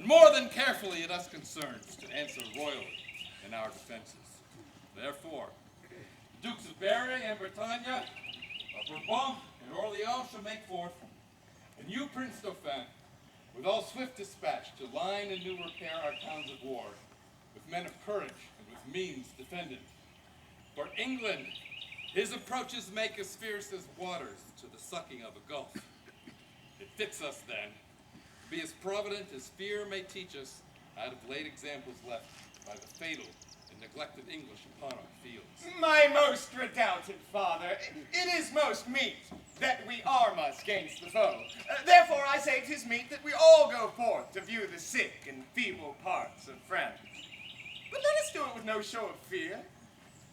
and more than carefully at us concerns to answer royally in our defenses. Therefore, the Dukes of Berry and Bretagne, of Bourbon and Orleans shall make forth, and you, Prince Dauphin, with all swift dispatch to line and new repair our towns of war, with men of courage and with means defended. For England, his approaches make as fierce as waters to the sucking of a gulf. It fits us, then, to be as provident as fear may teach us out of late examples left by the fatal and neglected English upon our fields. My most redoubted father, it is most meet that we arm us gainst the foe. Therefore I say 'tis meet that we all go forth to view the sick and feeble parts of France. But let us do it with no show of fear.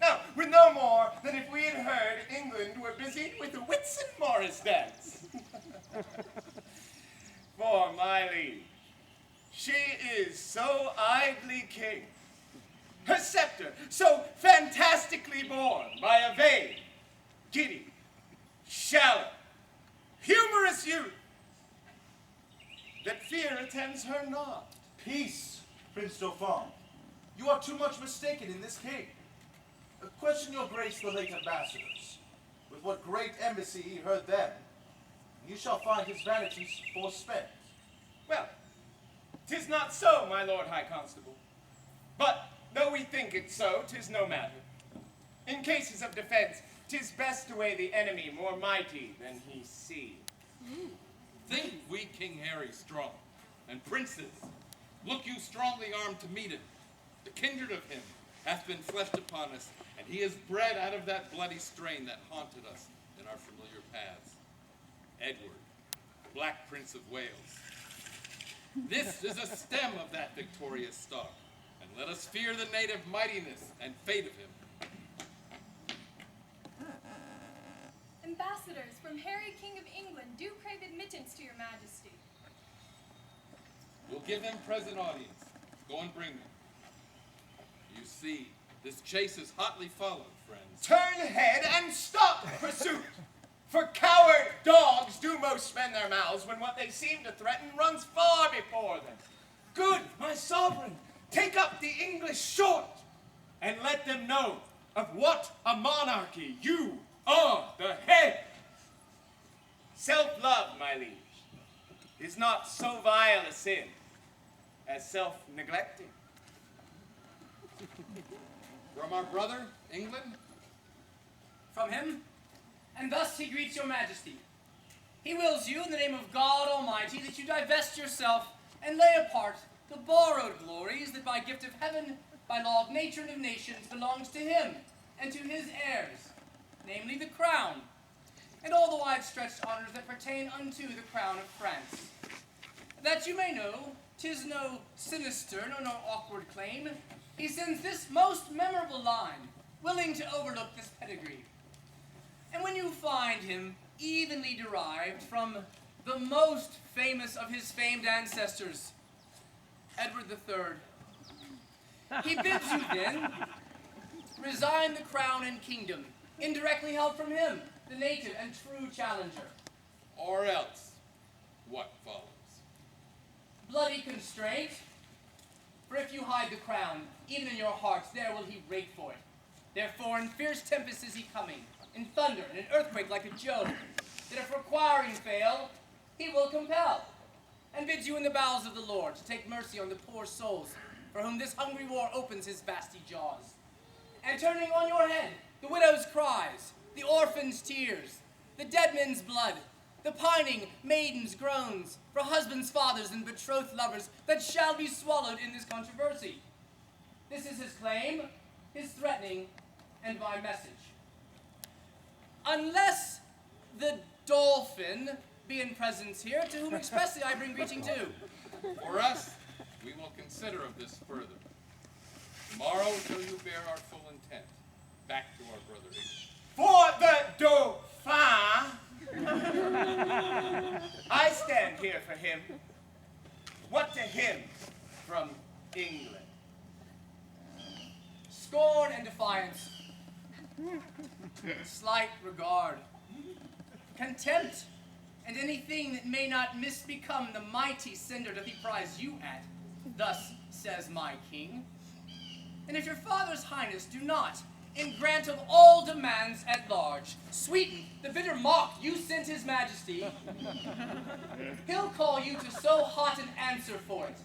No, with no more than if we had heard England were busied with the Whitsun Morris dance. For my liege, she is so idly king, her scepter so fantastically borne by a vain, giddy, shallow, humorous youth, that fear attends her not. Peace, Prince Dauphin. You are too much mistaken in this king. Question your grace the late ambassadors. With what great embassy he heard them, you shall find his vanities forspent. Well, 'tis not so, my Lord High Constable. But though we think it so, 'tis no matter. In cases of defense, 'tis best to weigh the enemy more mighty than he see. Think we King Harry strong, and princes, look you strongly armed to meet him. The kindred of him hath been fleshed upon us, and he is bred out of that bloody strain that haunted us in our familiar paths. Edward, Black Prince of Wales. This is a stem of that victorious stock, and let us fear the native mightiness and fate of him. Ambassadors from Harry, King of England, do crave admittance to your majesty. We'll give him present audience. Go and bring them. You see, this chase is hotly followed, friends. Turn head and stop pursuit! For coward dogs do most spend their mouths when what they seem to threaten runs far before them. Good, my sovereign, take up the English short, and let them know of what a monarchy you are the head. Self-love, my liege, is not so vile a sin as self-neglecting. From our brother, England? From him, and thus he greets your majesty. He wills you, in the name of God Almighty, that you divest yourself and lay apart the borrowed glories that by gift of heaven, by law of nature and of nations, belongs to him and to his heirs, namely the crown, and all the wide-stretched honors that pertain unto the crown of France. That you may know, 'tis no sinister nor no awkward claim, he sends this most memorable line, willing to overlook this pedigree. And when you find him evenly derived from the most famous of his famed ancestors, Edward III, he bids you then resign the crown and kingdom, indirectly held from him, the native and true challenger. Or else, what follows? Bloody constraint. For if you hide the crown, even in your hearts, there will he rake for it. Therefore, in fierce tempest is he coming, in thunder and an earthquake like a Jove, that if requiring fail, he will compel, and bids you in the bowels of the Lord to take mercy on the poor souls, for whom this hungry war opens his vasty jaws. And turning on your head, the widow's cries, the orphan's tears, the dead men's blood, the pining maiden's groans, for husbands, fathers, and betrothed lovers that shall be swallowed in this controversy. This is his claim, his threatening, and my message. Unless the dolphin be in presence here, to whom expressly I bring greeting too. For us, we will consider of this further. Tomorrow shall you bear our full intent back to our brother England. For the Dauphin, I stand here for him. What to him from England? Scorn and defiance, slight regard, contempt and anything that may not misbecome the mighty sender doth he prize you at. Thus says my king. And if your father's highness do not, in grant of all demands at large, sweeten the bitter mock you sent his majesty, he'll call you to so hot an answer for it,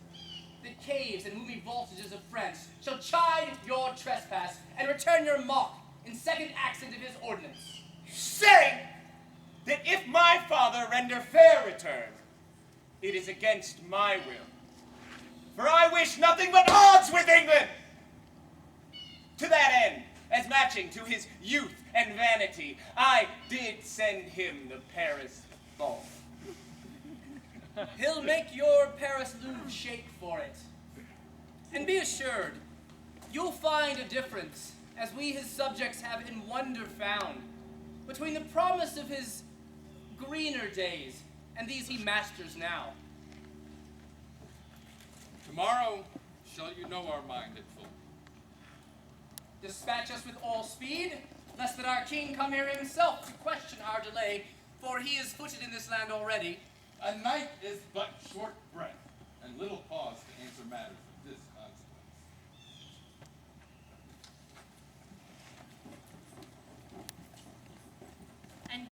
that caves and gloomy voltages of France shall chide your trespass, and return your mock in second accent of his ordinance. Say that if my father render fair return, it is against my will. For I wish nothing but odds with England. To that end, as matching to his youth and vanity, I did send him the Paris ball. He'll make your Paris Louvre shake for it. And be assured, you'll find a difference, as we his subjects have in wonder found, between the promise of his greener days and these he masters now. Tomorrow shall you know our mind at full. Dispatch us with all speed, lest that our king come here himself to question our delay, for he is footed in this land already. A night is but short breath, and little pause to answer matters.